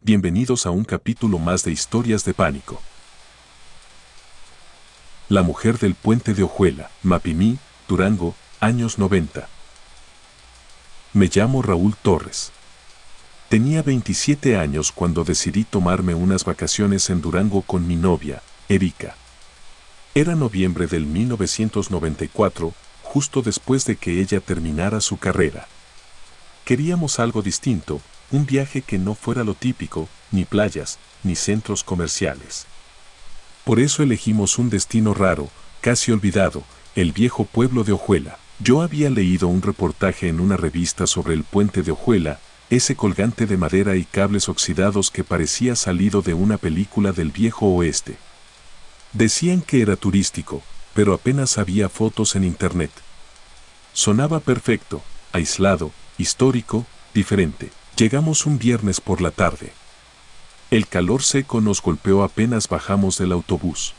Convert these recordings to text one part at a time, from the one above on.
bienvenidos a un capítulo más de Historias de Pánico. La mujer del puente de Ojuela, Mapimí, Durango, años 90. Me llamo Raúl Torres. Tenía 27 años cuando decidí tomarme unas vacaciones en Durango con mi novia, Erika. Era noviembre del 1994, justo después de que ella terminara su carrera. Queríamos algo distinto, un viaje que no fuera lo típico, ni playas, ni centros comerciales. Por eso elegimos un destino raro, casi olvidado, el viejo pueblo de Ojuela. Yo había leído un reportaje en una revista sobre el puente de Ojuela, ese colgante de madera y cables oxidados que parecía salido de una película del viejo oeste. Decían que era turístico, pero apenas había fotos en internet. Sonaba perfecto, aislado, histórico, diferente. Llegamos un viernes por la tarde. El calor seco nos golpeó apenas bajamos del autobús.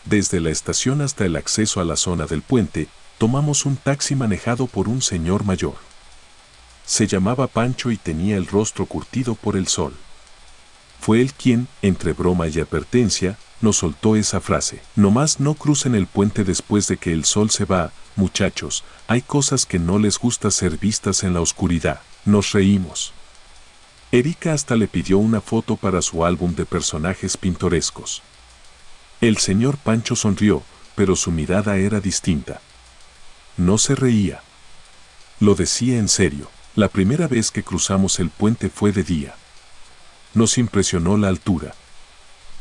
Desde la estación hasta el acceso a la zona del puente, tomamos un taxi manejado por un señor mayor. Se llamaba Pancho y tenía el rostro curtido por el sol. Fue él quien, entre broma y advertencia, nos soltó esa frase: nomás no crucen el puente después de que el sol se va, muchachos, hay cosas que no les gusta ser vistas en la oscuridad. Nos reímos. Erika hasta le pidió una foto para su álbum de personajes pintorescos. El señor Pancho sonrió, pero su mirada era distinta. No se reía. Lo decía en serio. La primera vez que cruzamos el puente fue de día. Nos impresionó la altura.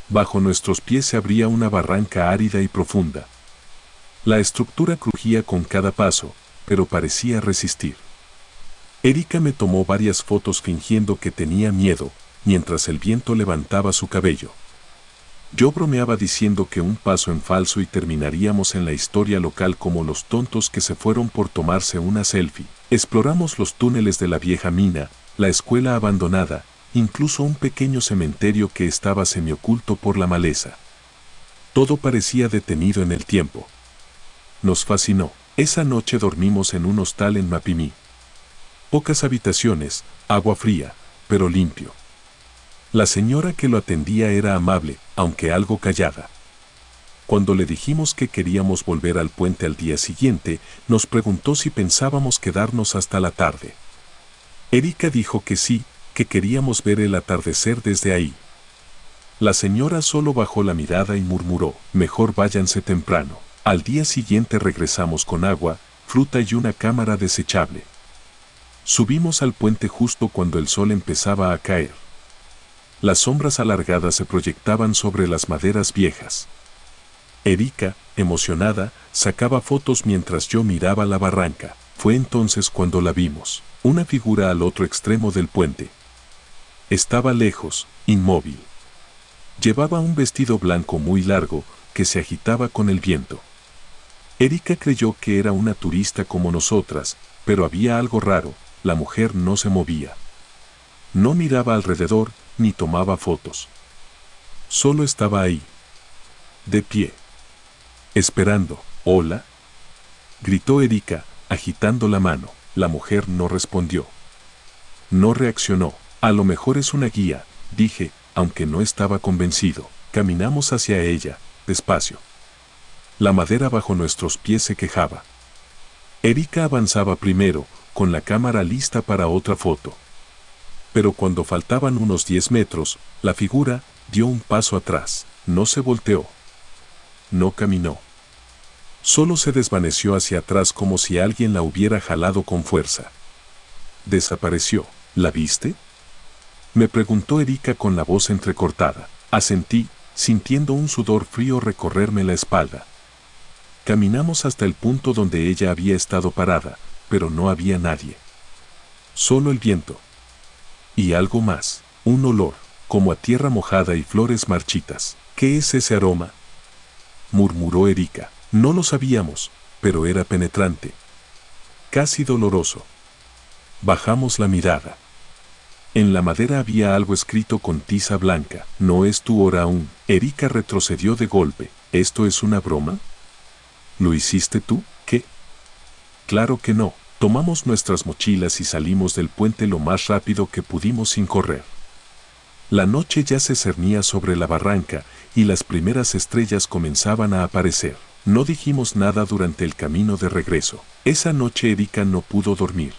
Bajo nuestros pies se abría una barranca árida y profunda. La estructura crujía con cada paso, pero parecía resistir. Erika me tomó varias fotos fingiendo que tenía miedo, mientras el viento levantaba su cabello. Yo bromeaba diciendo que un paso en falso y terminaríamos en la historia local como los tontos que se fueron por tomarse una selfie. Exploramos los túneles de la vieja mina, la escuela abandonada, incluso un pequeño cementerio que estaba semioculto por la maleza. Todo parecía detenido en el tiempo. Nos fascinó. Esa noche dormimos en un hostal en Mapimí. Pocas habitaciones, agua fría, pero limpio. La señora que lo atendía era amable, aunque algo callada. Cuando le dijimos que queríamos volver al puente al día siguiente, nos preguntó si pensábamos quedarnos hasta la tarde. Erika dijo que sí, que queríamos ver el atardecer desde ahí. La señora solo bajó la mirada y murmuró: mejor váyanse temprano. Al día siguiente regresamos con agua, fruta y una cámara desechable. Subimos al puente justo cuando el sol empezaba a caer. Las sombras alargadas se proyectaban sobre las maderas viejas. Erika, emocionada, sacaba fotos mientras yo miraba la barranca. Fue entonces cuando la vimos, una figura al otro extremo del puente. Estaba lejos, inmóvil. Llevaba un vestido blanco muy largo, que se agitaba con el viento. Erika creyó que era una turista como nosotras, pero había algo raro. La mujer no se movía. No miraba alrededor, ni tomaba fotos. Solo estaba ahí. De pie. Esperando. ¿Hola?, gritó Erika, agitando la mano. La mujer no respondió. No reaccionó. A lo mejor es una guía, dije, aunque no estaba convencido. Caminamos hacia ella, despacio. La madera bajo nuestros pies se quejaba. Erika avanzaba primero, con la cámara lista para otra foto. Pero cuando faltaban unos 10 metros, la figura dio un paso atrás. No se volteó. No caminó. Solo se desvaneció hacia atrás como si alguien la hubiera jalado con fuerza. Desapareció. ¿La viste?, me preguntó Erika con la voz entrecortada. Asentí, sintiendo un sudor frío recorrerme la espalda. Caminamos hasta el punto donde ella había estado parada, pero no había nadie. Solo el viento. Y algo más, un olor, como a tierra mojada y flores marchitas. ¿Qué es ese aroma?, murmuró Erika. No lo sabíamos, pero era penetrante. Casi doloroso. Bajamos la mirada. En la madera había algo escrito con tiza blanca. No es tu hora aún. Erika retrocedió de golpe. ¿Esto es una broma? ¿Lo hiciste tú? ¿Qué? Claro que no. Tomamos nuestras mochilas y salimos del puente lo más rápido que pudimos sin correr. La noche ya se cernía sobre la barranca y las primeras estrellas comenzaban a aparecer. No dijimos nada durante el camino de regreso. Esa noche Erika no pudo dormir.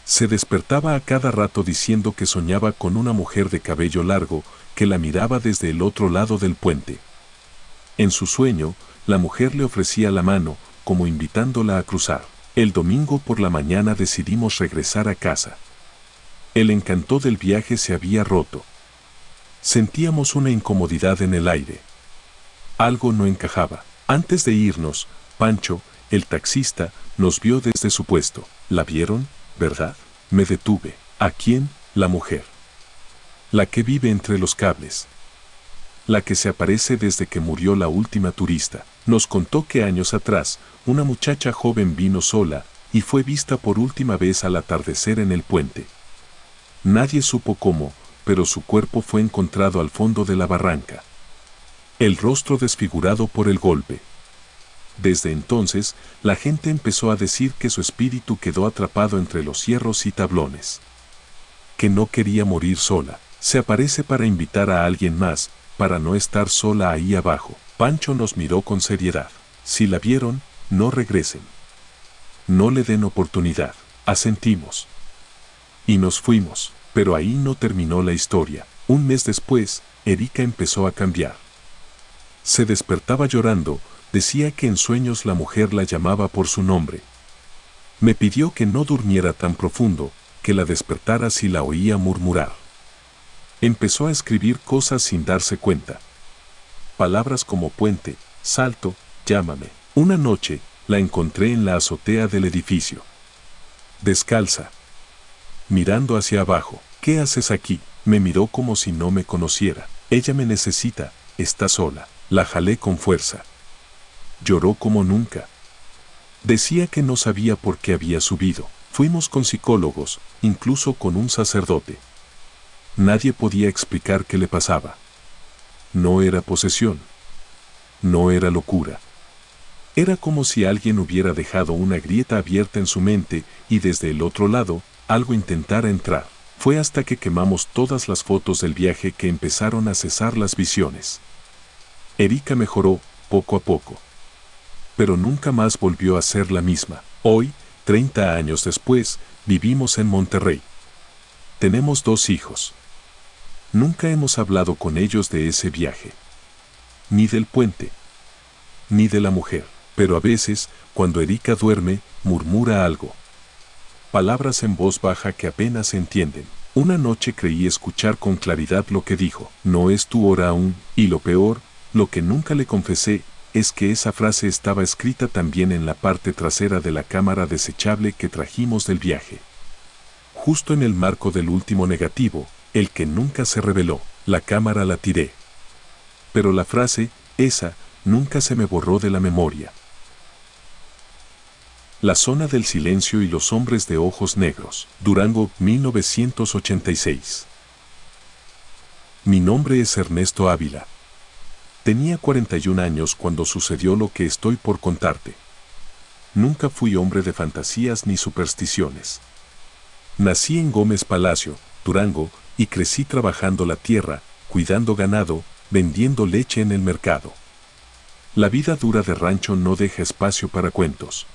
Se despertaba a cada rato diciendo que soñaba con una mujer de cabello largo que la miraba desde el otro lado del puente. En su sueño, la mujer le ofrecía la mano, como invitándola a cruzar. El domingo por la mañana decidimos regresar a casa. El encanto del viaje se había roto. Sentíamos una incomodidad en el aire. Algo no encajaba. Antes de irnos, Pancho, el taxista, nos vio desde su puesto. ¿La vieron, verdad? Me detuve. ¿A quién? La mujer. La que vive entre los cables. La que se aparece desde que murió la última turista. Nos contó que años atrás, una muchacha joven vino sola y fue vista por última vez al atardecer en el puente. Nadie supo cómo, pero su cuerpo fue encontrado al fondo de la barranca. El rostro desfigurado por el golpe. Desde entonces, la gente empezó a decir que su espíritu quedó atrapado entre los hierros y tablones. Que no quería morir sola. Se aparece para invitar a alguien más, para no estar sola ahí abajo. Pancho nos miró con seriedad. Si la vieron, no regresen. No le den oportunidad. Asentimos. Y nos fuimos, pero ahí no terminó la historia. Un mes después, Erika empezó a cambiar. Se despertaba llorando, decía que en sueños la mujer la llamaba por su nombre. Me pidió que no durmiera tan profundo, que la despertara si la oía murmurar. Empezó a escribir cosas sin darse cuenta. Palabras como puente, salto, llámame. Una noche, la encontré en la azotea del edificio. Descalza. Mirando hacia abajo. ¿Qué haces aquí? Me miró como si no me conociera. Ella me necesita, está sola. La jalé con fuerza. Lloró como nunca. Decía que no sabía por qué había subido. Fuimos con psicólogos, incluso con un sacerdote. Nadie podía explicar qué le pasaba. No era posesión. No era locura. Era como si alguien hubiera dejado una grieta abierta en su mente y desde el otro lado, algo intentara entrar. Fue hasta que quemamos todas las fotos del viaje que empezaron a cesar las visiones. Erika mejoró, poco a poco. Pero nunca más volvió a ser la misma. Hoy, 30 años después, vivimos en Monterrey. Tenemos 2 hijos. Nunca hemos hablado con ellos de ese viaje. Ni del puente. Ni de la mujer. Pero a veces, cuando Erika duerme, murmura algo. Palabras en voz baja que apenas se entienden. Una noche creí escuchar con claridad lo que dijo. No es tu hora aún, y lo peor, lo que nunca le confesé, es que esa frase estaba escrita también en la parte trasera de la cámara desechable que trajimos del viaje. Justo en el marco del último negativo, el que nunca se reveló, la cámara la tiré. Pero la frase, esa, nunca se me borró de la memoria. La zona del silencio y los hombres de ojos negros. Durango, 1986. Mi nombre es Ernesto Ávila. Tenía 41 años cuando sucedió lo que estoy por contarte. Nunca fui hombre de fantasías ni supersticiones. Nací en Gómez Palacio, Durango, y crecí trabajando la tierra, cuidando ganado, vendiendo leche en el mercado. La vida dura de rancho no deja espacio para cuentos.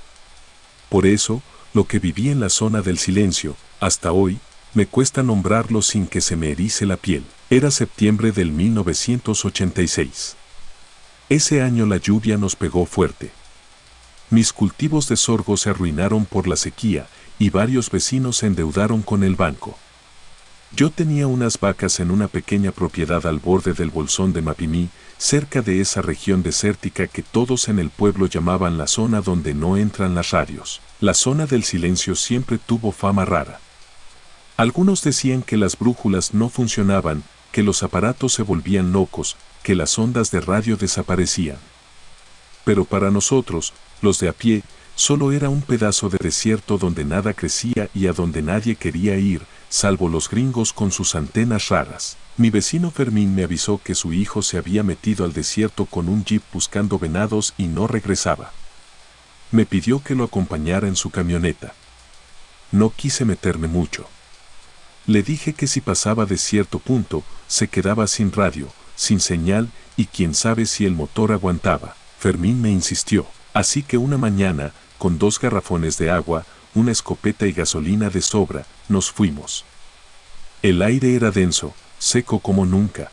Por eso, lo que viví en la zona del silencio, hasta hoy, me cuesta nombrarlo sin que se me erice la piel. Era septiembre del 1986. Ese año la lluvia nos pegó fuerte. Mis cultivos de sorgo se arruinaron por la sequía y varios vecinos se endeudaron con el banco. Yo tenía unas vacas en una pequeña propiedad al borde del Bolsón de Mapimí, cerca de esa región desértica que todos en el pueblo llamaban la zona donde no entran las radios. La zona del silencio siempre tuvo fama rara. Algunos decían que las brújulas no funcionaban, que los aparatos se volvían locos, que las ondas de radio desaparecían. Pero para nosotros, los de a pie, solo era un pedazo de desierto donde nada crecía y a donde nadie quería ir, salvo los gringos con sus antenas raras. Mi vecino Fermín me avisó que su hijo se había metido al desierto con un jeep buscando venados y no regresaba. Me pidió que lo acompañara en su camioneta. No quise meterme mucho. Le dije que si pasaba de cierto punto, se quedaba sin radio, sin señal y quién sabe si el motor aguantaba. Fermín me insistió, así que una mañana, con 2 garrafones de agua, una escopeta y gasolina de sobra, nos fuimos. El aire era denso, seco como nunca.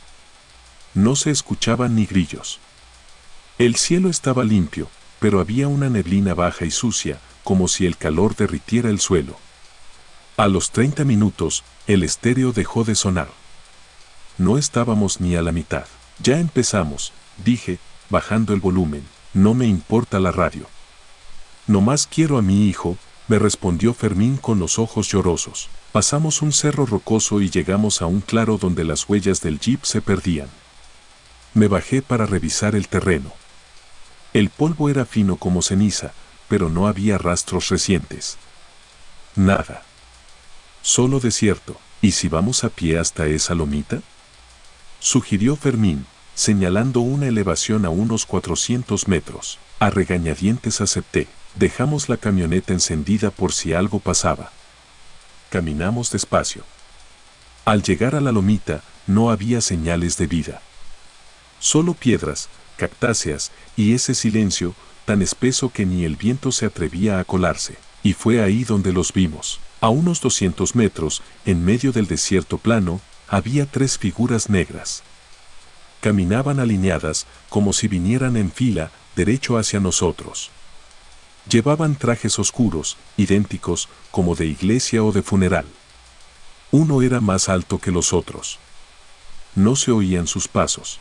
No se escuchaban ni grillos. El cielo estaba limpio, pero había una neblina baja y sucia, como si el calor derritiera el suelo. A los 30 minutos, el estéreo dejó de sonar. No estábamos ni a la mitad. Ya empezamos, dije, bajando el volumen. No me importa la radio. Nomás quiero a mi hijo, me respondió Fermín con los ojos llorosos. Pasamos un cerro rocoso y llegamos a un claro donde las huellas del jeep se perdían. Me bajé para revisar el terreno. El polvo era fino como ceniza, pero no había rastros recientes. Nada. Solo desierto. ¿Y si vamos a pie hasta esa lomita?, sugirió Fermín, señalando una elevación a unos 400 metros. A regañadientes acepté. Dejamos la camioneta encendida por si algo pasaba. Caminamos despacio. Al llegar a la lomita, no había señales de vida. Solo piedras, cactáceas y ese silencio tan espeso que ni el viento se atrevía a colarse. Y fue ahí donde los vimos. A unos 200 metros, en medio del desierto plano, había 3 figuras negras. Caminaban alineadas, como si vinieran en fila, derecho hacia nosotros. Llevaban trajes oscuros, idénticos, como de iglesia o de funeral. Uno era más alto que los otros. No se oían sus pasos.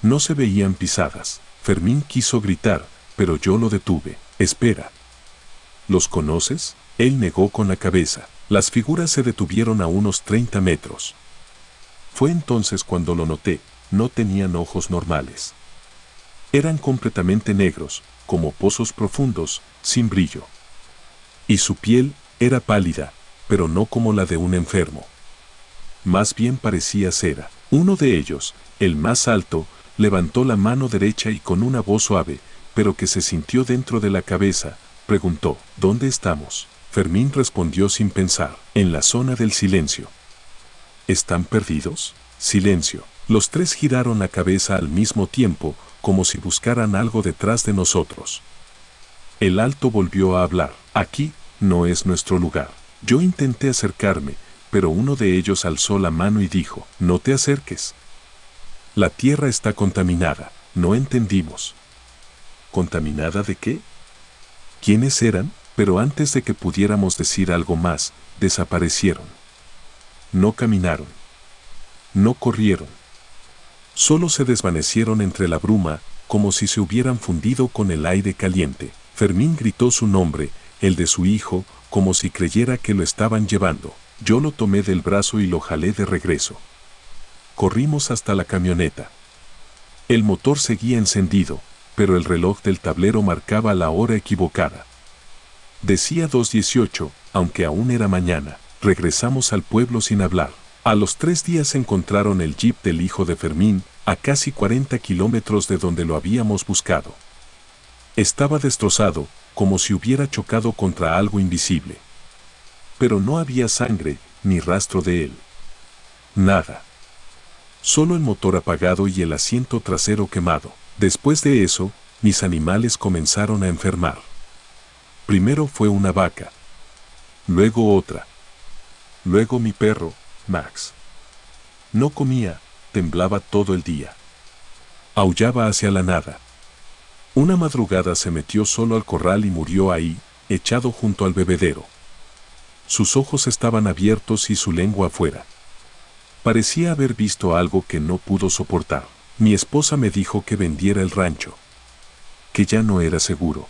No se veían pisadas. Fermín quiso gritar, pero yo lo detuve. Espera. ¿Los conoces? Él negó con la cabeza. Las figuras se detuvieron a unos 30 metros. Fue entonces cuando lo noté. No tenían ojos normales. Eran completamente negros, como pozos profundos, sin brillo. Y su piel era pálida, pero no como la de un enfermo. Más bien parecía cera. Uno de ellos, el más alto, levantó la mano derecha y con una voz suave, pero que se sintió dentro de la cabeza, preguntó, ¿dónde estamos? Fermín respondió sin pensar, en la zona del silencio. ¿Están perdidos? Silencio. Los 3 giraron la cabeza al mismo tiempo, como si buscaran algo detrás de nosotros. El alto volvió a hablar. Aquí no es nuestro lugar. Yo intenté acercarme, pero uno de ellos alzó la mano y dijo, no te acerques. La tierra está contaminada. No entendimos. ¿Contaminada de qué? ¿Quiénes eran? Pero antes de que pudiéramos decir algo más, desaparecieron. No caminaron. No corrieron. Solo se desvanecieron entre la bruma, como si se hubieran fundido con el aire caliente. Fermín gritó su nombre, el de su hijo, como si creyera que lo estaban llevando. Yo lo tomé del brazo y lo jalé de regreso. Corrimos hasta la camioneta. El motor seguía encendido, pero el reloj del tablero marcaba la hora equivocada. Decía 2:18, aunque aún era mañana. Regresamos al pueblo sin hablar. A los 3 días encontraron el jeep del hijo de Fermín, a casi 40 kilómetros de donde lo habíamos buscado. Estaba destrozado, como si hubiera chocado contra algo invisible. Pero no había sangre, ni rastro de él. Nada. Solo el motor apagado y el asiento trasero quemado. Después de eso, mis animales comenzaron a enfermar. Primero fue una vaca. Luego otra. Luego mi perro, Max. No comía, temblaba todo el día. Aullaba hacia la nada. Una madrugada se metió solo al corral y murió ahí, echado junto al bebedero. Sus ojos estaban abiertos y su lengua afuera. Parecía haber visto algo que no pudo soportar. Mi esposa me dijo que vendiera el rancho. Que ya no era seguro.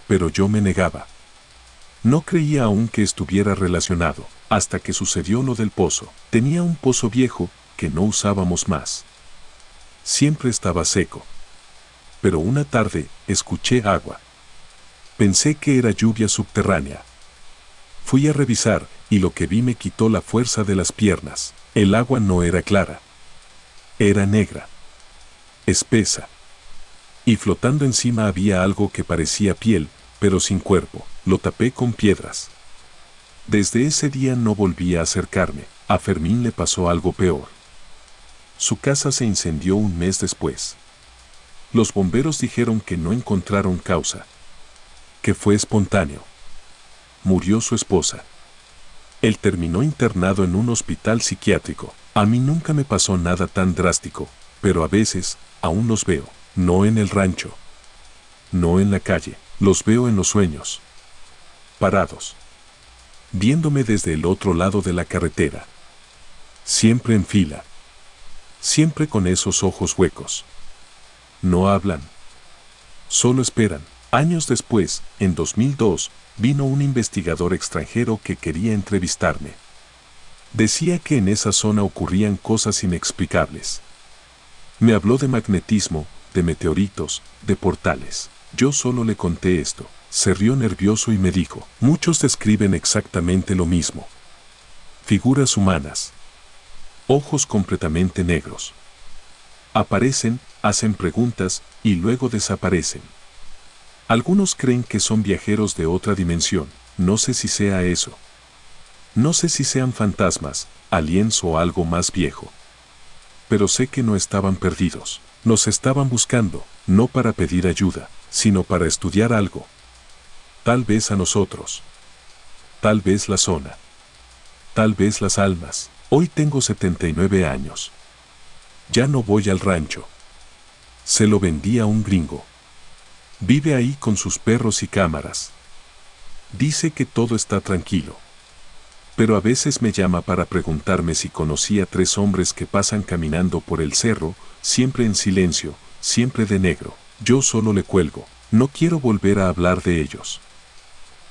Pero yo me negaba. No creía aún que estuviera relacionado, hasta que sucedió lo del pozo. Tenía un pozo viejo, que no usábamos más. Siempre estaba seco. Pero una tarde, escuché agua. Pensé que era lluvia subterránea. Fui a revisar, y lo que vi me quitó la fuerza de las piernas. El agua no era clara. Era negra. Espesa. Y flotando encima había algo que parecía piel, pero sin cuerpo. Lo tapé con piedras. Desde ese día no volví a acercarme. A Fermín le pasó algo peor. Su casa se incendió un mes después. Los bomberos dijeron que no encontraron causa, que fue espontáneo. Murió su esposa. Él terminó internado en un hospital psiquiátrico. A mí nunca me pasó nada tan drástico, pero a veces, aún los veo, no en el rancho, no en la calle, los veo en los sueños. Parados. Viéndome desde el otro lado de la carretera. Siempre en fila. Siempre con esos ojos huecos. No hablan. Solo esperan. Años después, en 2002, vino un investigador extranjero que quería entrevistarme. Decía que en esa zona ocurrían cosas inexplicables. Me habló de magnetismo, de meteoritos, de portales. Yo solo le conté esto. Se rió nervioso y me dijo, muchos describen exactamente lo mismo. Figuras humanas. Ojos completamente negros. Aparecen, hacen preguntas y luego desaparecen. Algunos creen que son viajeros de otra dimensión. No sé si sea eso. No sé si sean fantasmas, aliens o algo más viejo. Pero sé que no estaban perdidos. Nos estaban buscando, no para pedir ayuda, sino para estudiar algo. Tal vez a nosotros. Tal vez la zona. Tal vez las almas. Hoy tengo 79 años. Ya no voy al rancho. Se lo vendí a un gringo. Vive ahí con sus perros y cámaras. Dice que todo está tranquilo. Pero a veces me llama para preguntarme si conocí a 3 hombres que pasan caminando por el cerro, siempre en silencio, siempre de negro. Yo solo le cuelgo. No quiero volver a hablar de ellos.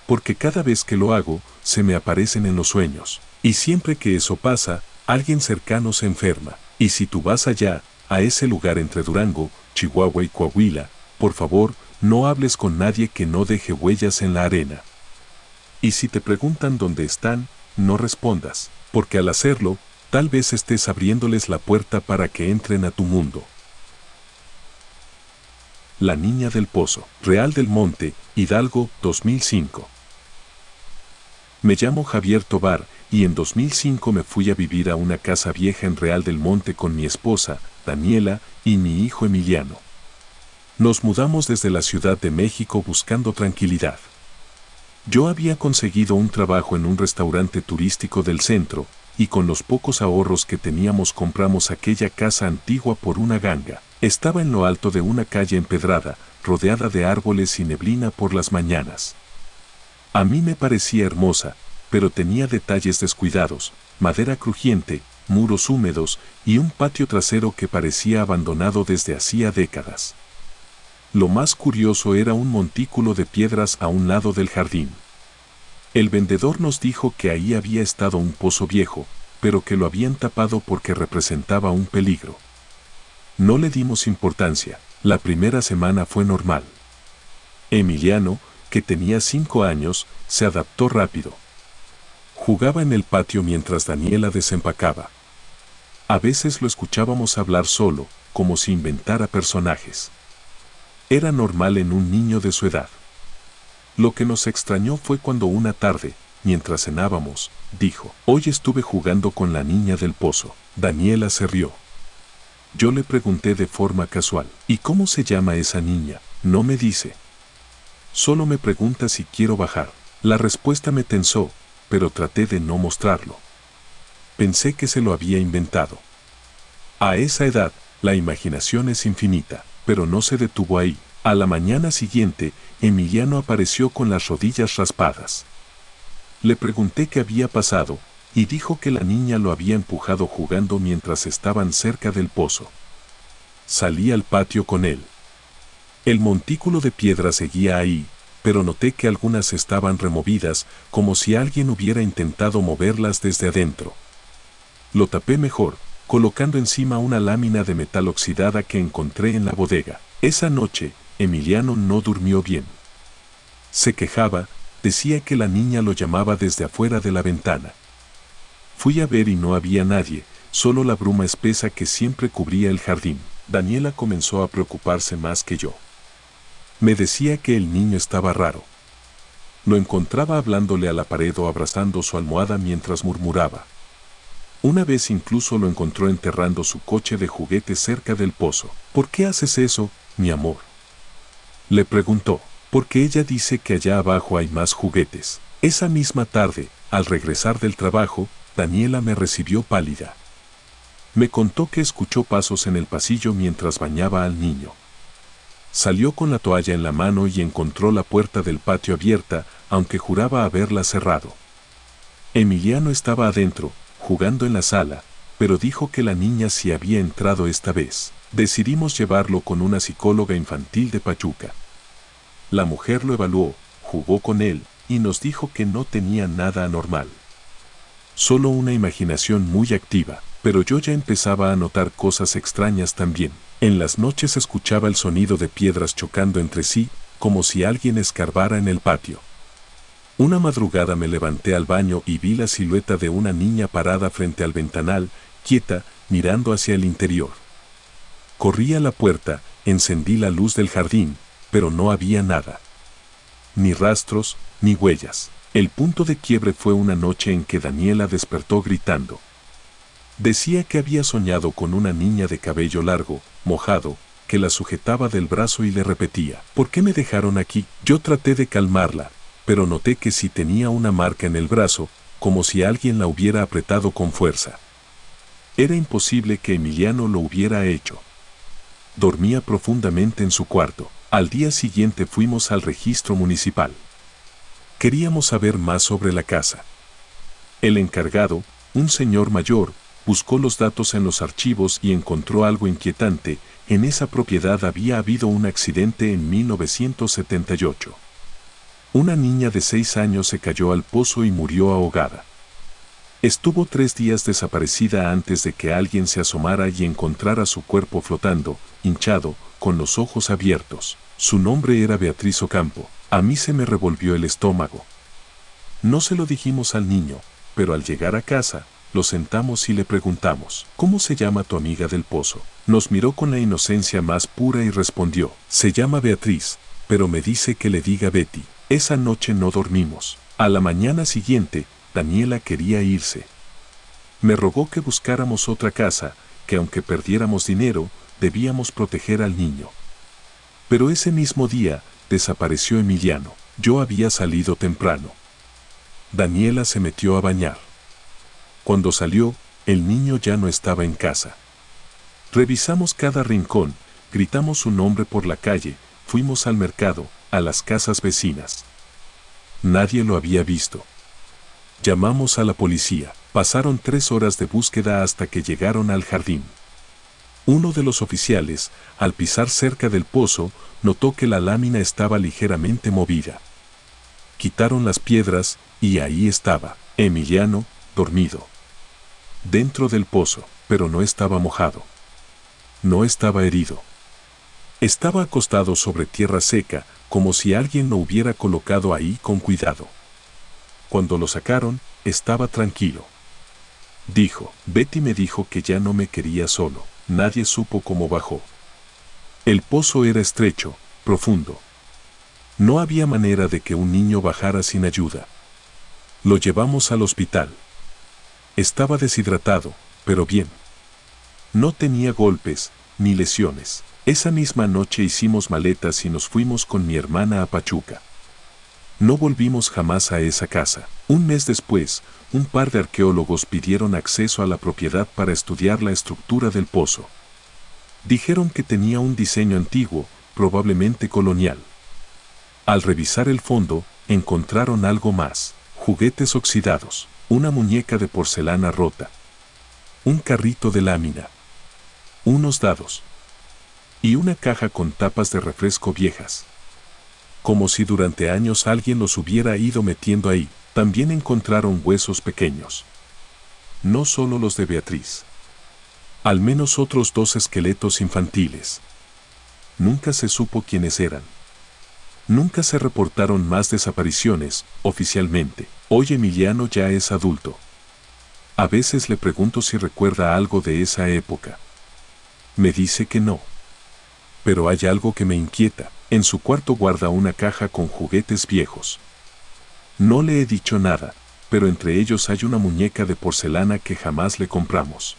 Porque cada vez que lo hago, se me aparecen en los sueños. Y siempre que eso pasa, alguien cercano se enferma. Y si tú vas allá, a ese lugar entre Durango, Chihuahua y Coahuila, por favor, no hables con nadie que no deje huellas en la arena. Y si te preguntan dónde están, no respondas, porque al hacerlo, tal vez estés abriéndoles la puerta para que entren a tu mundo. La niña del pozo, Real del Monte, Hidalgo, 2005. Me llamo Javier Tobar, y en 2005 me fui a vivir a una casa vieja en Real del Monte con mi esposa, Daniela, y mi hijo Emiliano. Nos mudamos desde la Ciudad de México buscando tranquilidad. Yo había conseguido un trabajo en un restaurante turístico del centro, y con los pocos ahorros que teníamos compramos aquella casa antigua por una ganga. Estaba en lo alto de una calle empedrada, rodeada de árboles y neblina por las mañanas. A mí me parecía hermosa, pero tenía detalles descuidados, madera crujiente, muros húmedos y un patio trasero que parecía abandonado desde hacía décadas. Lo más curioso era un montículo de piedras a un lado del jardín. El vendedor nos dijo que ahí había estado un pozo viejo, pero que lo habían tapado porque representaba un peligro. No le dimos importancia. La primera semana fue normal. Emiliano, que tenía 5 años, se adaptó rápido. Jugaba en el patio mientras Daniela desempacaba. A veces lo escuchábamos hablar solo, como si inventara personajes. Era normal en un niño de su edad. Lo que nos extrañó fue cuando una tarde, mientras cenábamos, dijo, «Hoy estuve jugando con la niña del pozo». Daniela se rió. Yo le pregunté de forma casual, «¿Y cómo se llama esa niña?». No me dice. Solo me pregunta si quiero bajar. La respuesta me tensó, pero traté de no mostrarlo. Pensé que se lo había inventado. A esa edad, la imaginación es infinita, pero no se detuvo ahí. A la mañana siguiente, Emiliano apareció con las rodillas raspadas. Le pregunté qué había pasado, y dijo que la niña lo había empujado jugando mientras estaban cerca del pozo. Salí al patio con él. El montículo de piedra seguía ahí, pero noté que algunas estaban removidas, como si alguien hubiera intentado moverlas desde adentro. Lo tapé mejor, colocando encima una lámina de metal oxidada que encontré en la bodega. Esa noche, Emiliano no durmió bien. Se quejaba, decía que la niña lo llamaba desde afuera de la ventana. Fui a ver y no había nadie, solo la bruma espesa que siempre cubría el jardín. Daniela comenzó a preocuparse más que yo. Me decía que el niño estaba raro. Lo encontraba hablándole a la pared o abrazando su almohada mientras murmuraba. Una vez incluso lo encontró enterrando su coche de juguetes cerca del pozo. ¿Por qué haces eso, mi amor?, le preguntó. Porque ella dice que allá abajo hay más juguetes. Esa misma tarde, al regresar del trabajo, Daniela me recibió pálida. Me contó que escuchó pasos en el pasillo mientras bañaba al niño. Salió con la toalla en la mano y encontró la puerta del patio abierta, aunque juraba haberla cerrado. Emiliano estaba adentro, jugando en la sala, pero dijo que la niña sí había entrado esta vez. Decidimos llevarlo con una psicóloga infantil de Pachuca. La mujer lo evaluó, jugó con él, y nos dijo que no tenía nada anormal. Solo una imaginación muy activa, pero yo ya empezaba a notar cosas extrañas también. En las noches escuchaba el sonido de piedras chocando entre sí, como si alguien escarbara en el patio. Una madrugada me levanté al baño y vi la silueta de una niña parada frente al ventanal, quieta, mirando hacia el interior. Corrí a la puerta, encendí la luz del jardín, pero no había nada. Ni rastros, ni huellas. El punto de quiebre fue una noche en que Daniela despertó gritando. Decía que había soñado con una niña de cabello largo, mojado, que la sujetaba del brazo y le repetía: ¿por qué me dejaron aquí? Yo traté de calmarla, pero noté que sí tenía una marca en el brazo, como si alguien la hubiera apretado con fuerza. Era imposible que Emiliano lo hubiera hecho. Dormía profundamente en su cuarto. Al día siguiente fuimos al registro municipal. Queríamos saber más sobre la casa. El encargado, un señor mayor, buscó los datos en los archivos y encontró algo inquietante. En esa propiedad había habido un accidente en 1978. Una niña de 6 años se cayó al pozo y murió ahogada. Estuvo 3 días desaparecida antes de que alguien se asomara y encontrara su cuerpo flotando, hinchado, con los ojos abiertos. Su nombre era Beatriz Ocampo. A mí se me revolvió el estómago. No se lo dijimos al niño, pero al llegar a casa, lo sentamos y le preguntamos: ¿cómo se llama tu amiga del pozo? Nos miró con la inocencia más pura y respondió: se llama Beatriz, pero me dice que le diga Betty. Esa noche no dormimos. A la mañana siguiente, Daniela quería irse. Me rogó que buscáramos otra casa, que aunque perdiéramos dinero, debíamos proteger al niño. Pero ese mismo día, desapareció Emiliano. Yo había salido temprano. Daniela se metió a bañar. Cuando salió, el niño ya no estaba en casa. Revisamos cada rincón, gritamos su nombre por la calle, fuimos al mercado, a las casas vecinas. Nadie lo había visto. Llamamos a la policía. Pasaron 3 horas de búsqueda hasta que llegaron al jardín. Uno de los oficiales, al pisar cerca del pozo, notó que la lámina estaba ligeramente movida. Quitaron las piedras, y ahí estaba, Emiliano, dormido. Dentro del pozo, pero no estaba mojado. No estaba herido. Estaba acostado sobre tierra seca, como si alguien lo hubiera colocado ahí con cuidado. Cuando lo sacaron, estaba tranquilo. Dijo: Betty me dijo que ya no me quería solo. Nadie supo cómo bajó. El pozo era estrecho, profundo. No había manera de que un niño bajara sin ayuda. Lo llevamos al hospital. Estaba deshidratado, pero bien. No tenía golpes, ni lesiones. Esa misma noche hicimos maletas y nos fuimos con mi hermana a Pachuca. No volvimos jamás a esa casa. Un mes después, un par de arqueólogos pidieron acceso a la propiedad para estudiar la estructura del pozo. Dijeron que tenía un diseño antiguo, probablemente colonial. Al revisar el fondo, encontraron algo más: juguetes oxidados, una muñeca de porcelana rota, un carrito de lámina, unos dados y una caja con tapas de refresco viejas. Como si durante años alguien los hubiera ido metiendo ahí. También encontraron huesos pequeños. No solo los de Beatriz. Al menos otros 2 esqueletos infantiles. Nunca se supo quiénes eran. Nunca se reportaron más desapariciones, oficialmente. Hoy Emiliano ya es adulto. A veces le pregunto si recuerda algo de esa época. Me dice que no. Pero hay algo que me inquieta. En su cuarto guarda una caja con juguetes viejos. No le he dicho nada, pero entre ellos hay una muñeca de porcelana que jamás le compramos.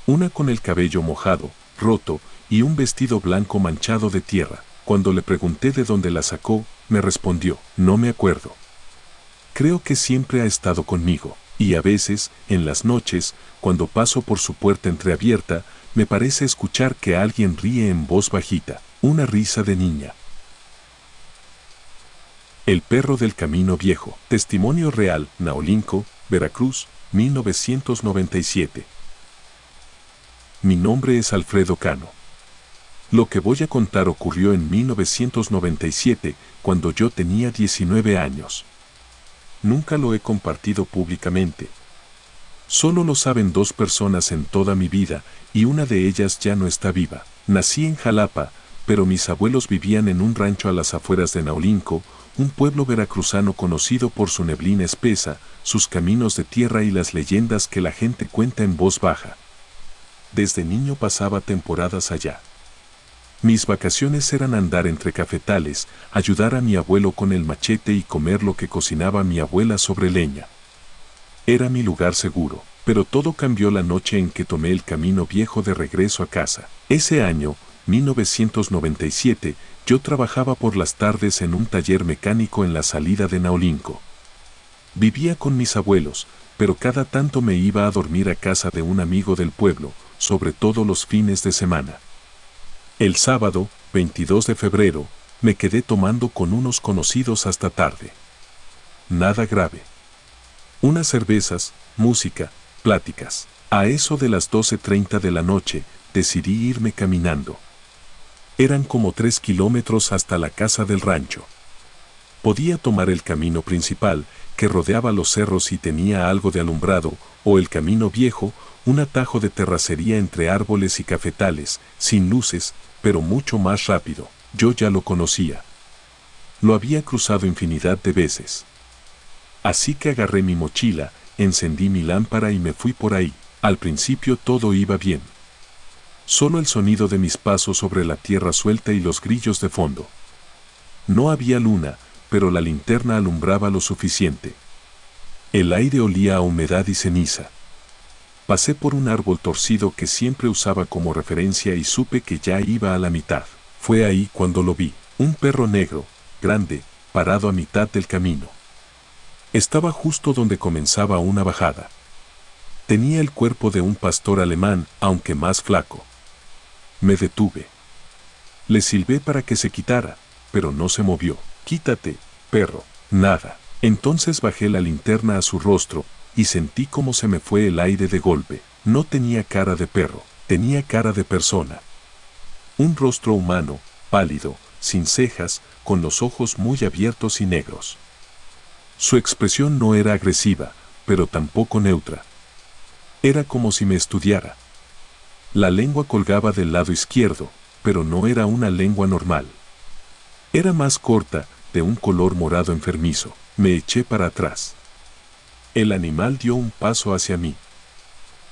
Una con el cabello mojado, roto, y un vestido blanco manchado de tierra. Cuando le pregunté de dónde la sacó, me respondió, no me acuerdo. Creo que siempre ha estado conmigo, y a veces, en las noches, cuando paso por su puerta entreabierta, me parece escuchar que alguien ríe en voz bajita, una risa de niña. El perro del camino viejo. Testimonio real, Naolinco, Veracruz, 1997. Mi nombre es Alfredo Cano. Lo que voy a contar ocurrió en 1997, cuando yo tenía 19 años. Nunca lo he compartido públicamente. Solo lo saben 2 personas en toda mi vida, y una de ellas ya no está viva. Nací en Jalapa, pero mis abuelos vivían en un rancho a las afueras de Naolinco, un pueblo veracruzano conocido por su neblina espesa, sus caminos de tierra y las leyendas que la gente cuenta en voz baja. Desde niño pasaba temporadas allá. Mis vacaciones eran andar entre cafetales, ayudar a mi abuelo con el machete y comer lo que cocinaba mi abuela sobre leña. Era mi lugar seguro, pero todo cambió la noche en que tomé el camino viejo de regreso a casa. Ese año, 1997, yo trabajaba por las tardes en un taller mecánico en la salida de Naolinco. Vivía con mis abuelos, pero cada tanto me iba a dormir a casa de un amigo del pueblo, sobre todo los fines de semana. El sábado, 22 de febrero, me quedé tomando con unos conocidos hasta tarde. Nada grave. Unas cervezas, música, pláticas. A eso de las 12:30 de la noche, decidí irme caminando. Eran como 3 kilómetros hasta la casa del rancho. Podía tomar el camino principal, que rodeaba los cerros y tenía algo de alumbrado, o el camino viejo, un atajo de terracería entre árboles y cafetales, sin luces, pero mucho más rápido. Yo ya lo conocía. Lo había cruzado infinidad de veces. Así que agarré mi mochila, encendí mi lámpara y me fui por ahí. Al principio todo iba bien. Solo el sonido de mis pasos sobre la tierra suelta y los grillos de fondo. No había luna, pero la linterna alumbraba lo suficiente. El aire olía a humedad y ceniza. Pasé por un árbol torcido que siempre usaba como referencia y supe que ya iba a la mitad. Fue ahí cuando lo vi, un perro negro, grande, parado a mitad del camino. Estaba justo donde comenzaba una bajada. Tenía el cuerpo de un pastor alemán, aunque más flaco. Me detuve. Le silbé para que se quitara, pero no se movió. «Quítate, perro». Nada. Entonces bajé la linterna a su rostro, y sentí cómo se me fue el aire de golpe. No tenía cara de perro, tenía cara de persona. Un rostro humano, pálido, sin cejas, con los ojos muy abiertos y negros. Su expresión no era agresiva, pero tampoco neutra. Era como si me estudiara. La lengua colgaba del lado izquierdo, pero no era una lengua normal. Era más corta, de un color morado enfermizo. Me eché para atrás. El animal dio un paso hacia mí.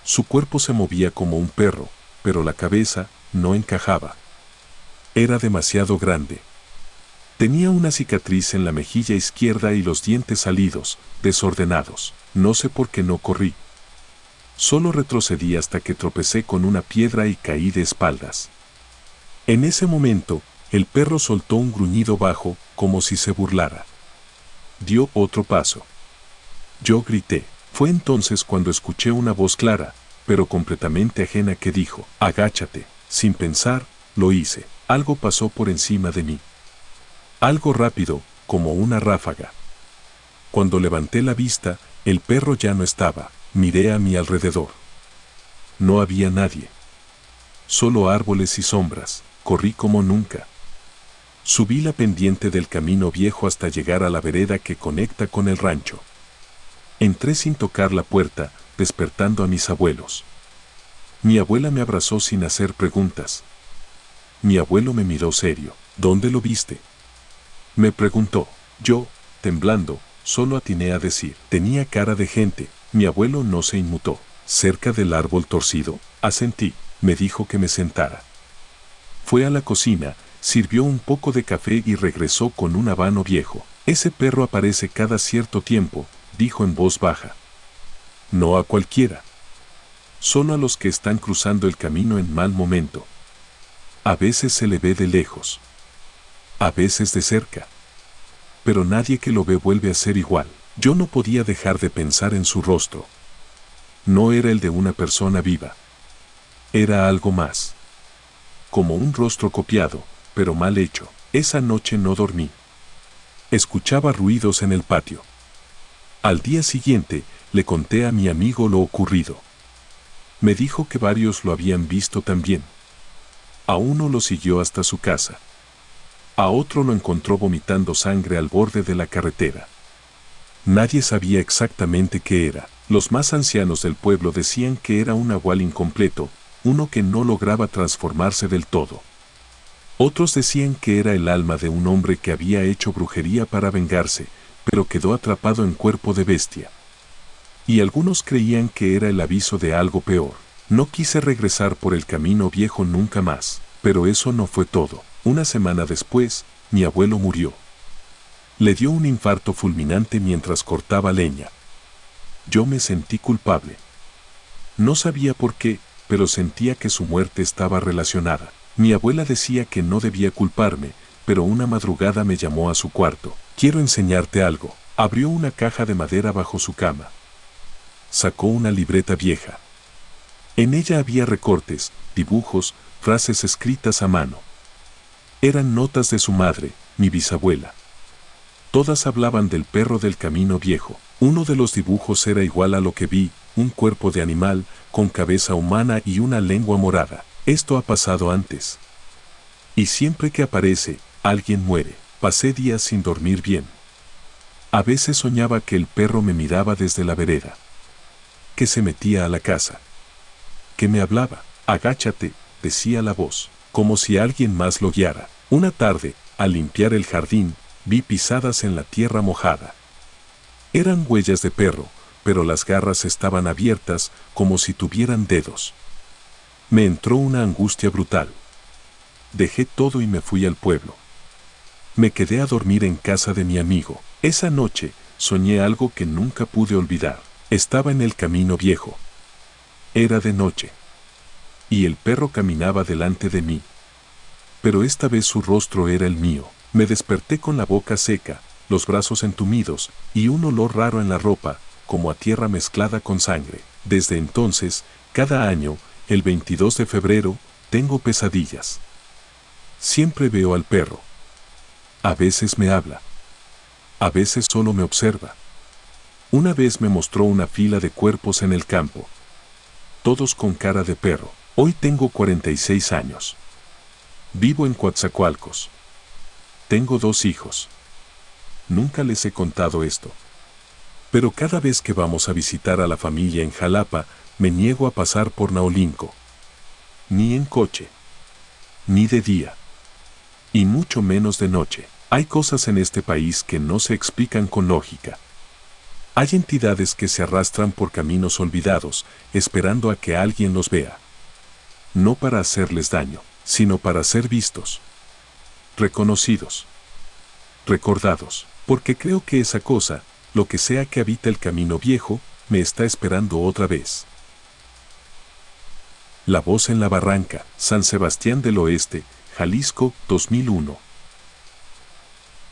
Su cuerpo se movía como un perro, pero la cabeza no encajaba. Era demasiado grande. Tenía una cicatriz en la mejilla izquierda y los dientes salidos, desordenados. No sé por qué no corrí. Solo retrocedí hasta que tropecé con una piedra y caí de espaldas. En ese momento, el perro soltó un gruñido bajo, como si se burlara. Dio otro paso. Yo grité. Fue entonces cuando escuché una voz clara, pero completamente ajena que dijo, «Agáchate». Sin pensar, lo hice. Algo pasó por encima de mí. Algo rápido, como una ráfaga. Cuando levanté la vista, el perro ya no estaba. Miré a mi alrededor. No había nadie. Solo árboles y sombras. Corrí como nunca. Subí la pendiente del camino viejo hasta llegar a la vereda que conecta con el rancho. Entré sin tocar la puerta, despertando a mis abuelos. Mi abuela me abrazó sin hacer preguntas. Mi abuelo me miró serio. «¿Dónde lo viste?», me preguntó. Yo, temblando, solo atiné a decir. Tenía cara de gente. Mi abuelo no se inmutó. «¿Cerca del árbol torcido?». Asentí. Me dijo que me sentara. Fue a la cocina, sirvió un poco de café y regresó con un habano viejo. Ese perro aparece cada cierto tiempo, dijo en voz baja. No a cualquiera. Solo a los que están cruzando el camino en mal momento. A veces se le ve de lejos. A veces de cerca. Pero nadie que lo ve vuelve a ser igual. Yo no podía dejar de pensar en su rostro. No era el de una persona viva. Era algo más. Como un rostro copiado, pero mal hecho. Esa noche no dormí. Escuchaba ruidos en el patio. Al día siguiente, le conté a mi amigo lo ocurrido. Me dijo que varios lo habían visto también. A uno lo siguió hasta su casa. A otro lo encontró vomitando sangre al borde de la carretera. Nadie sabía exactamente qué era. Los más ancianos del pueblo decían que era un nahual incompleto, uno que no lograba transformarse del todo. Otros decían que era el alma de un hombre que había hecho brujería para vengarse, pero quedó atrapado en cuerpo de bestia. Y algunos creían que era el aviso de algo peor. No quise regresar por el camino viejo nunca más, pero eso no fue todo. Una semana después, mi abuelo murió. Le dio un infarto fulminante mientras cortaba leña. Yo me sentí culpable. No sabía por qué, pero sentía que su muerte estaba relacionada. Mi abuela decía que no debía culparme, pero una madrugada me llamó a su cuarto. Quiero enseñarte algo. Abrió una caja de madera bajo su cama. Sacó una libreta vieja. En ella había recortes, dibujos, frases escritas a mano. Eran notas de su madre, mi bisabuela. Todas hablaban del perro del camino viejo. Uno de los dibujos era igual a lo que vi, un cuerpo de animal, con cabeza humana y una lengua morada. Esto ha pasado antes. Y siempre que aparece, alguien muere. Pasé días sin dormir bien. A veces soñaba que el perro me miraba desde la vereda. Que se metía a la casa. Que me hablaba. Agáchate, decía la voz, como si alguien más lo guiara. Una tarde, al limpiar el jardín, vi pisadas en la tierra mojada. Eran huellas de perro, pero las garras estaban abiertas como si tuvieran dedos. Me entró una angustia brutal. Dejé todo y me fui al pueblo. Me quedé a dormir en casa de mi amigo. Esa noche, soñé algo que nunca pude olvidar. Estaba en el camino viejo. Era de noche. Y el perro caminaba delante de mí. Pero esta vez su rostro era el mío. Me desperté con la boca seca, los brazos entumidos, y un olor raro en la ropa, como a tierra mezclada con sangre. Desde entonces, cada año, el 22 de febrero, tengo pesadillas. Siempre veo al perro. A veces me habla. A veces solo me observa. Una vez me mostró una fila de cuerpos en el campo. Todos con cara de perro. Hoy tengo 46 años. Vivo en Coatzacoalcos. Tengo 2 hijos. Nunca les he contado esto. Pero cada vez que vamos a visitar a la familia en Jalapa, me niego a pasar por Naolinco. Ni en coche. Ni de día. Y mucho menos de noche. Hay cosas en este país que no se explican con lógica. Hay entidades que se arrastran por caminos olvidados, esperando a que alguien los vea. No para hacerles daño, sino para ser vistos. Reconocidos. Recordados. Porque creo que esa cosa, lo que sea que habita el camino viejo, me está esperando otra vez. La voz en la barranca, San Sebastián del Oeste, Jalisco, 2001.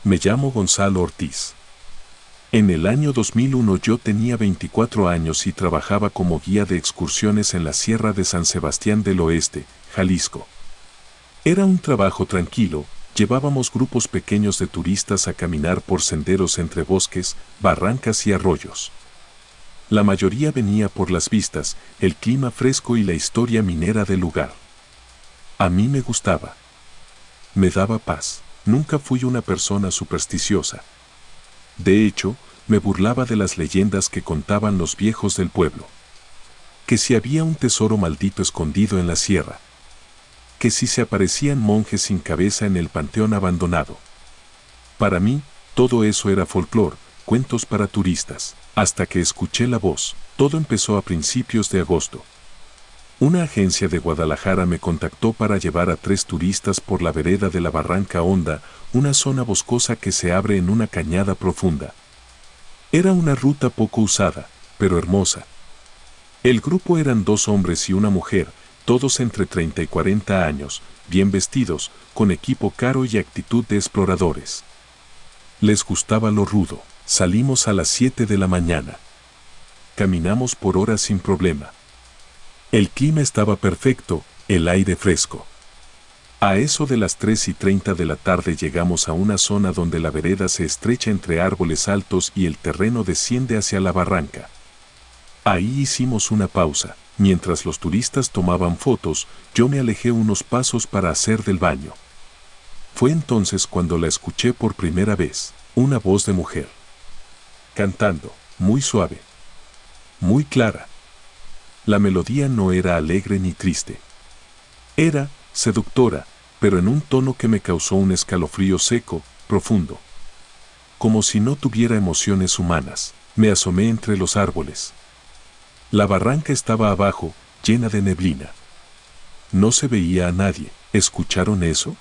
Me llamo Gonzalo Ortiz. En el año 2001 yo tenía 24 años y trabajaba como guía de excursiones en la Sierra de San Sebastián del Oeste, Jalisco. Era un trabajo tranquilo, llevábamos grupos pequeños de turistas a caminar por senderos entre bosques, barrancas y arroyos. La mayoría venía por las vistas, el clima fresco y la historia minera del lugar. A mí me gustaba. Me daba paz. Nunca fui una persona supersticiosa. De hecho, me burlaba de las leyendas que contaban los viejos del pueblo. Que si había un tesoro maldito escondido en la sierra. Que si se aparecían monjes sin cabeza en el panteón abandonado. Para mí, todo eso era folclor, cuentos para turistas. Hasta que escuché la voz. Todo empezó a principios de agosto. Una agencia de Guadalajara me contactó para llevar a 3 turistas por la vereda de la Barranca Honda, una zona boscosa que se abre en una cañada profunda. Era una ruta poco usada, pero hermosa. El grupo eran 2 hombres y una mujer, todos entre 30 y 40 años, bien vestidos, con equipo caro y actitud de exploradores. Les gustaba lo rudo. Salimos a las 7 de la mañana. Caminamos por horas sin problema. El clima estaba perfecto, el aire fresco. A eso de las 3:30 de la tarde llegamos a una zona donde la vereda se estrecha entre árboles altos y el terreno desciende hacia la barranca. Ahí hicimos una pausa. Mientras los turistas tomaban fotos, yo me alejé unos pasos para hacer del baño. Fue entonces cuando la escuché por primera vez, una voz de mujer. Cantando, muy suave, muy clara. La melodía no era alegre ni triste. Era seductora, pero en un tono que me causó un escalofrío seco, profundo. Como si no tuviera emociones humanas, me asomé entre los árboles. La barranca estaba abajo, llena de neblina. No se veía a nadie. ¿Escucharon eso?,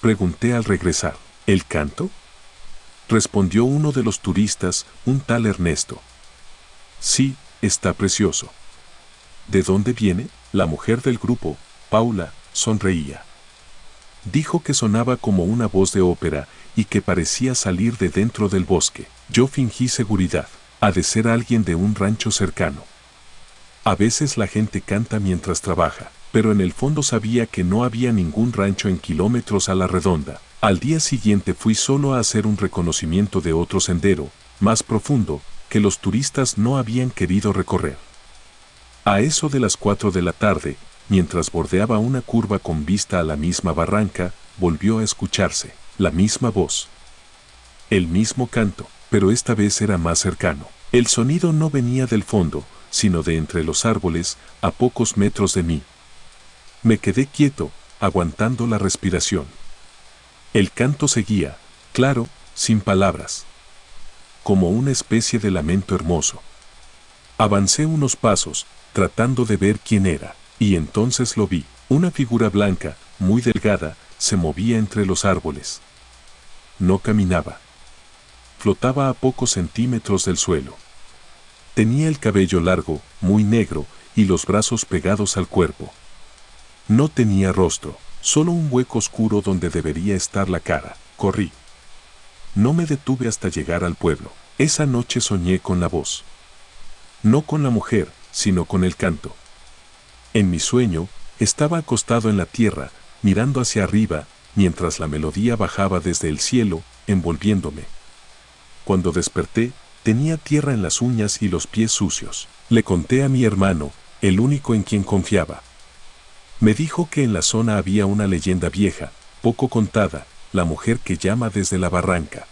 pregunté al regresar. ¿El canto?, respondió uno de los turistas, un tal Ernesto. Sí, está precioso. ¿De dónde viene? La mujer del grupo, Paula, sonreía. Dijo que sonaba como una voz de ópera y que parecía salir de dentro del bosque. Yo fingí seguridad. Ha de ser alguien de un rancho cercano. A veces la gente canta mientras trabaja, pero en el fondo sabía que no había ningún rancho en kilómetros a la redonda. Al día siguiente fui solo a hacer un reconocimiento de otro sendero, más profundo, que los turistas no habían querido recorrer. A eso de las 4 de la tarde, mientras bordeaba una curva con vista a la misma barranca, volvió a escucharse la misma voz. El mismo canto, pero esta vez era más cercano. El sonido no venía del fondo, sino de entre los árboles, a pocos metros de mí. Me quedé quieto, aguantando la respiración. El canto seguía, claro, sin palabras, como una especie de lamento hermoso. Avancé unos pasos, tratando de ver quién era, y entonces lo vi. Una figura blanca, muy delgada, se movía entre los árboles. No caminaba. Flotaba a pocos centímetros del suelo. Tenía el cabello largo, muy negro, y los brazos pegados al cuerpo. No tenía rostro, solo un hueco oscuro donde debería estar la cara. Corrí. No me detuve hasta llegar al pueblo. Esa noche soñé con la voz. No con la mujer, sino con el canto. En mi sueño, estaba acostado en la tierra, mirando hacia arriba, mientras la melodía bajaba desde el cielo, envolviéndome. Cuando desperté, tenía tierra en las uñas y los pies sucios. Le conté a mi hermano, el único en quien confiaba. Me dijo que en la zona había una leyenda vieja, poco contada, la mujer que llama desde la barranca.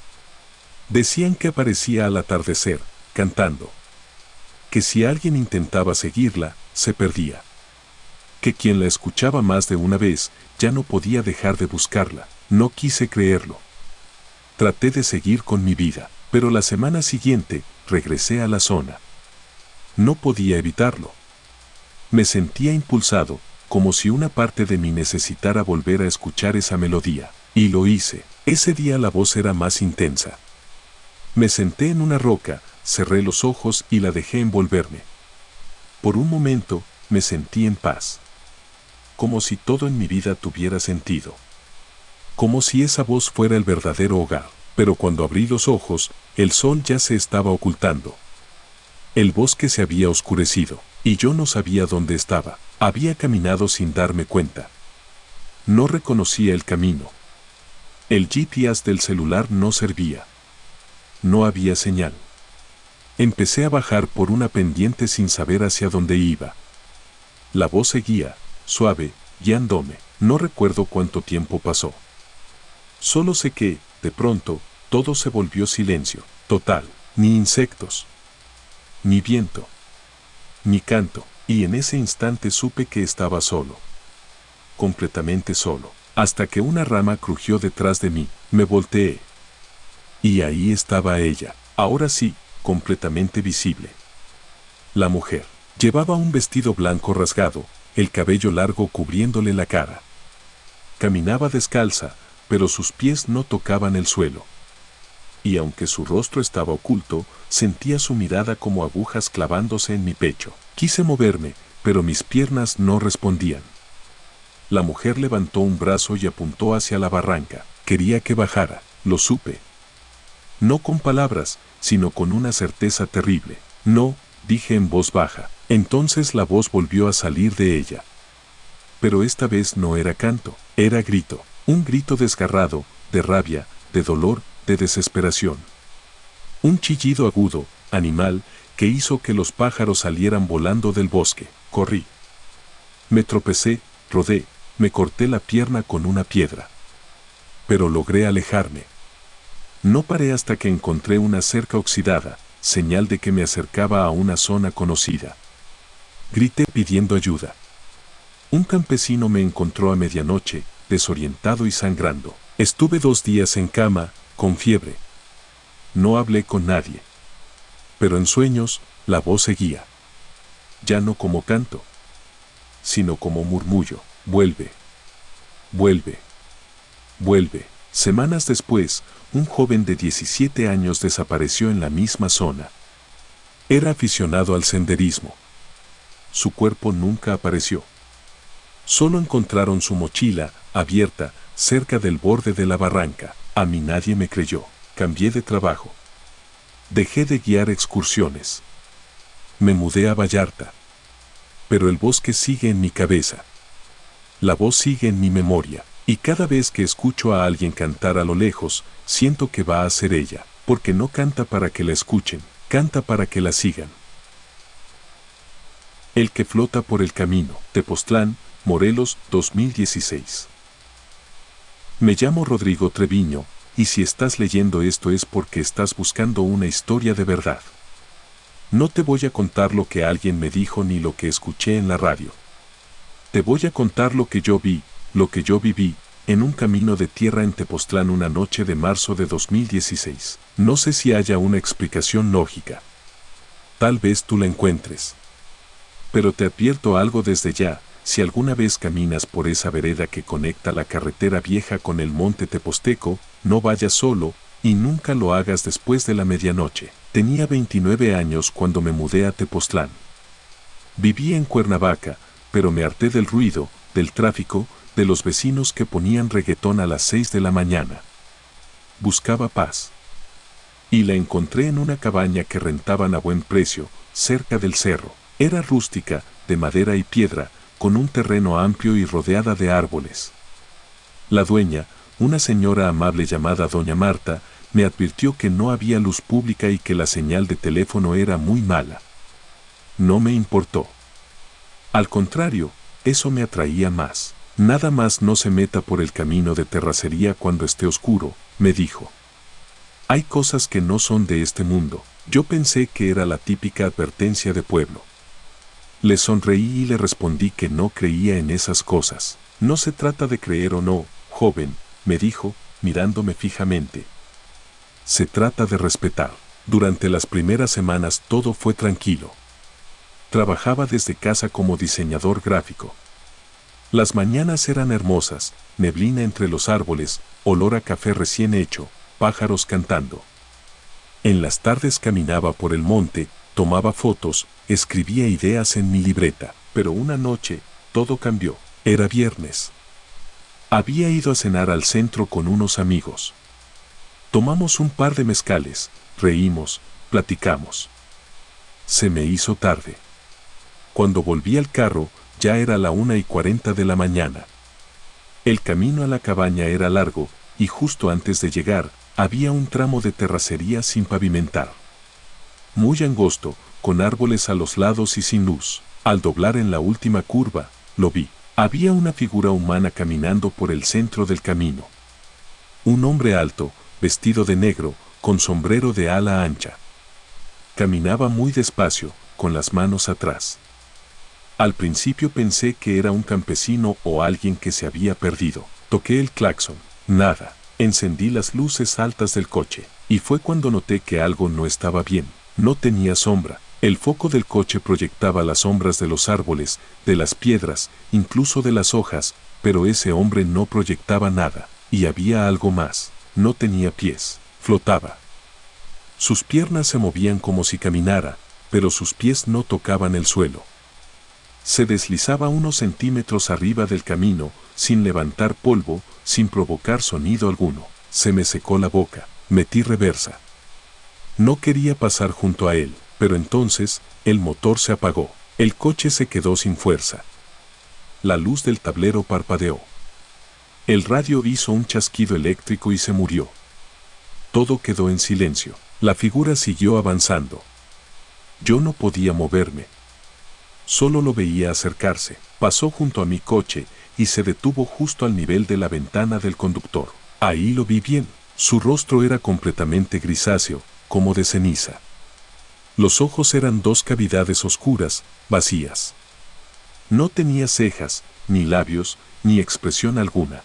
Decían que aparecía al atardecer, cantando. Que si alguien intentaba seguirla, se perdía. Que quien la escuchaba más de una vez, ya no podía dejar de buscarla. No quise creerlo. Traté de seguir con mi vida, pero la semana siguiente, regresé a la zona. No podía evitarlo. Me sentía impulsado, como si una parte de mí necesitara volver a escuchar esa melodía, y lo hice. Ese día la voz era más intensa. Me senté en una roca, cerré los ojos y la dejé envolverme. Por un momento, me sentí en paz. Como si todo en mi vida tuviera sentido. Como si esa voz fuera el verdadero hogar. Pero cuando abrí los ojos, el sol ya se estaba ocultando. El bosque se había oscurecido, y yo no sabía dónde estaba. Había caminado sin darme cuenta. No reconocía el camino. El GPS del celular no servía. No había señal. Empecé a bajar por una pendiente sin saber hacia dónde iba. La voz seguía, suave, guiándome. No recuerdo cuánto tiempo pasó. Solo sé que, de pronto, todo se volvió silencio, total. Ni insectos, ni viento, ni canto, y en ese instante supe que estaba solo. Completamente solo, hasta que una rama crujió detrás de mí. Me volteé. Y ahí estaba ella, ahora sí, completamente visible. La mujer. Llevaba un vestido blanco rasgado, el cabello largo cubriéndole la cara. Caminaba descalza, pero sus pies no tocaban el suelo. Y aunque su rostro estaba oculto, sentía su mirada como agujas clavándose en mi pecho. Quise moverme, pero mis piernas no respondían. La mujer levantó un brazo y apuntó hacia la barranca. Quería que bajara, lo supe. No con palabras, sino con una certeza terrible. No, dije en voz baja. Entonces la voz volvió a salir de ella. Pero esta vez no era canto, era grito. Un grito desgarrado, de rabia, de dolor, de desesperación. Un chillido agudo, animal, que hizo que los pájaros salieran volando del bosque. Corrí. Me tropecé, rodé, me corté la pierna con una piedra. Pero logré alejarme. No paré hasta que encontré una cerca oxidada, señal de que me acercaba a una zona conocida. Grité pidiendo ayuda. Un campesino me encontró a medianoche, desorientado y sangrando. Estuve 2 días en cama, con fiebre. No hablé con nadie. Pero en sueños, la voz seguía. Ya no como canto, sino como murmullo. Vuelve. Vuelve. Vuelve. Semanas después, un joven de 17 años desapareció en la misma zona. Era aficionado al senderismo. Su cuerpo nunca apareció. Solo encontraron su mochila, abierta, cerca del borde de la barranca. A mí nadie me creyó. Cambié de trabajo. Dejé de guiar excursiones. Me mudé a Vallarta. Pero el bosque sigue en mi cabeza. La voz sigue en mi memoria. Y cada vez que escucho a alguien cantar a lo lejos, siento que va a ser ella. Porque no canta para que la escuchen, canta para que la sigan. El que flota por el camino. Tepoztlán, Morelos, 2016. Me llamo Rodrigo Treviño, y si estás leyendo esto es porque estás buscando una historia de verdad. No te voy a contar lo que alguien me dijo ni lo que escuché en la radio. Te voy a contar lo que yo vi, lo que yo viví, en un camino de tierra en Tepoztlán una noche de marzo de 2016. No sé si haya una explicación lógica. Tal vez tú la encuentres. Pero te advierto algo desde ya. Si alguna vez caminas por esa vereda que conecta la carretera vieja con el monte Tepozteco, no vayas solo, y nunca lo hagas después de la medianoche. Tenía 29 años cuando me mudé a Tepoztlán. Vivía en Cuernavaca, pero me harté del ruido, del tráfico, de los vecinos que ponían reggaetón a las 6 de la mañana. Buscaba paz. Y la encontré en una cabaña que rentaban a buen precio, cerca del cerro. Era rústica, de madera y piedra, con un terreno amplio y rodeada de árboles. La dueña, una señora amable llamada Doña Marta, me advirtió que no había luz pública y que la señal de teléfono era muy mala. No me importó. Al contrario, eso me atraía más. Nada más no se meta por el camino de terracería cuando esté oscuro, me dijo. Hay cosas que no son de este mundo. Yo pensé que era la típica advertencia de pueblo. Le sonreí y le respondí que no creía en esas cosas. No se trata de creer o no, joven, me dijo, mirándome fijamente. Se trata de respetar. Durante las primeras semanas todo fue tranquilo. Trabajaba desde casa como diseñador gráfico. Las mañanas eran hermosas, neblina entre los árboles, olor a café recién hecho, pájaros cantando. En las tardes caminaba por el monte, tomaba fotos, escribía ideas en mi libreta, pero una noche, todo cambió. Era viernes. Había ido a cenar al centro con unos amigos. Tomamos un par de mezcales, reímos, platicamos. Se me hizo tarde. Cuando volví al carro, ya era la 1:40 de la mañana. El camino a la cabaña era largo, y justo antes de llegar, había un tramo de terracería sin pavimentar. Muy angosto, con árboles a los lados y sin luz. Al doblar en la última curva, lo vi. Había una figura humana caminando por el centro del camino. Un hombre alto, vestido de negro, con sombrero de ala ancha. Caminaba muy despacio, con las manos atrás. Al principio pensé que era un campesino o alguien que se había perdido. Toqué el claxon. Nada. Encendí las luces altas del coche. Y fue cuando noté que algo no estaba bien. No tenía sombra. El foco del coche proyectaba las sombras de los árboles, de las piedras, incluso de las hojas, pero ese hombre no proyectaba nada, y había algo más. No tenía pies, flotaba. Sus piernas se movían como si caminara, pero sus pies no tocaban el suelo. Se deslizaba unos centímetros arriba del camino, sin levantar polvo, sin provocar sonido alguno. Se me secó la boca, metí reversa. No quería pasar junto a él, pero entonces, el motor se apagó. El coche se quedó sin fuerza. La luz del tablero parpadeó. El radio hizo un chasquido eléctrico y se murió. Todo quedó en silencio. La figura siguió avanzando. Yo no podía moverme. Solo lo veía acercarse. Pasó junto a mi coche y se detuvo justo al nivel de la ventana del conductor. Ahí lo vi bien. Su rostro era completamente grisáceo, como de ceniza. Los ojos eran dos cavidades oscuras, vacías. No tenía cejas, ni labios, ni expresión alguna.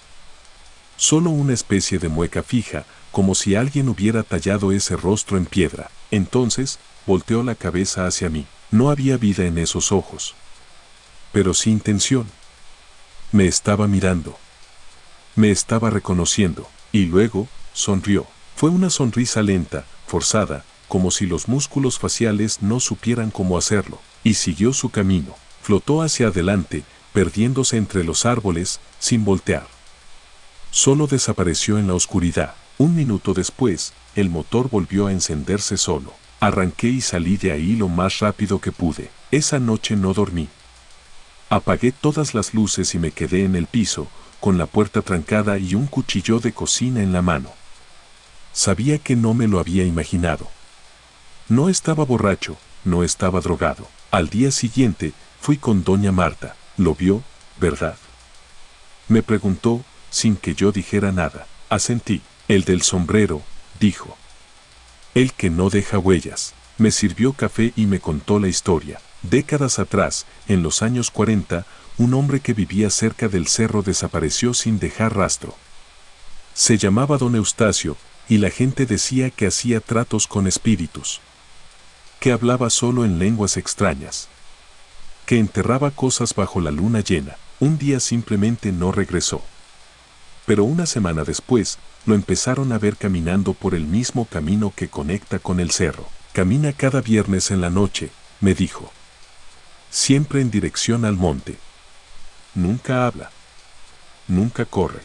Solo una especie de mueca fija, como si alguien hubiera tallado ese rostro en piedra. Entonces, volteó la cabeza hacia mí. No había vida en esos ojos. Pero sin intención. Me estaba mirando. Me estaba reconociendo. Y luego, sonrió. Fue una sonrisa lenta, forzada, como si los músculos faciales no supieran cómo hacerlo. Y siguió su camino. Flotó hacia adelante, perdiéndose entre los árboles, sin voltear. Solo desapareció en la oscuridad. Un minuto después, el motor volvió a encenderse solo. Arranqué y salí de ahí lo más rápido que pude. Esa noche no dormí. Apagué todas las luces y me quedé en el piso, con la puerta trancada y un cuchillo de cocina en la mano. Sabía que no me lo había imaginado. No estaba borracho, no estaba drogado. Al día siguiente, fui con doña Marta. ¿Lo vio, verdad?, me preguntó, sin que yo dijera nada. Asentí. El del sombrero, dijo. El que no deja huellas. Me sirvió café y me contó la historia. Décadas atrás, en los años 40, un hombre que vivía cerca del cerro desapareció sin dejar rastro. Se llamaba don Eustacio, y la gente decía que hacía tratos con espíritus. Que hablaba solo en lenguas extrañas. Que enterraba cosas bajo la luna llena. Un día simplemente no regresó. Pero una semana después, lo empezaron a ver caminando por el mismo camino que conecta con el cerro. Camina cada viernes en la noche, me dijo. Siempre en dirección al monte. Nunca habla. Nunca corre.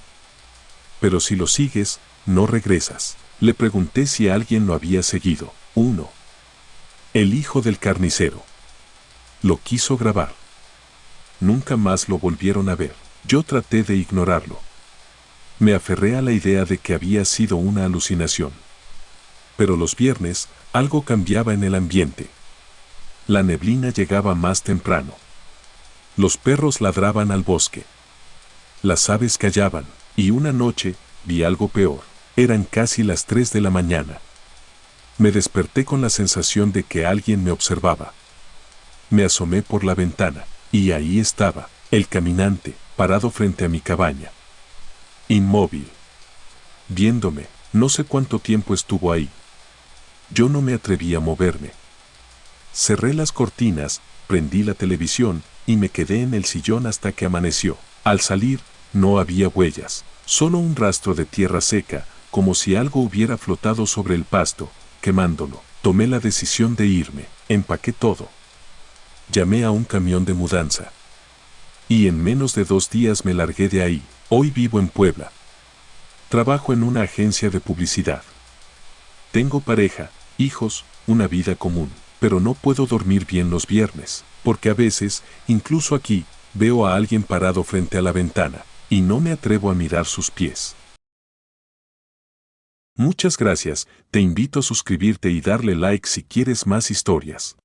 Pero si lo sigues, no regresas. Le pregunté si alguien lo había seguido. Uno. El hijo del carnicero. Lo quiso grabar. Nunca más lo volvieron a ver. Yo traté de ignorarlo. Me aferré a la idea de que había sido una alucinación. Pero los viernes, algo cambiaba en el ambiente. La neblina llegaba más temprano. Los perros ladraban al bosque. Las aves callaban, y una noche, vi algo peor. Eran casi las 3 de la mañana. Me desperté con la sensación de que alguien me observaba. Me asomé por la ventana, y ahí estaba, el caminante, parado frente a mi cabaña. Inmóvil. Viéndome, no sé cuánto tiempo estuvo ahí. Yo no me atreví a moverme. Cerré las cortinas, prendí la televisión, y me quedé en el sillón hasta que amaneció. Al salir, no había huellas, solo un rastro de tierra seca, como si algo hubiera flotado sobre el pasto, quemándolo. Tomé la decisión de irme, empaqué todo. Llamé a un camión de mudanza. Y en menos de 2 días me largué de ahí. Hoy vivo en Puebla. Trabajo en una agencia de publicidad. Tengo pareja, hijos, una vida común, pero no puedo dormir bien los viernes, porque a veces, incluso aquí, veo a alguien parado frente a la ventana, y no me atrevo a mirar sus pies. Muchas gracias, te invito a suscribirte y darle like si quieres más historias.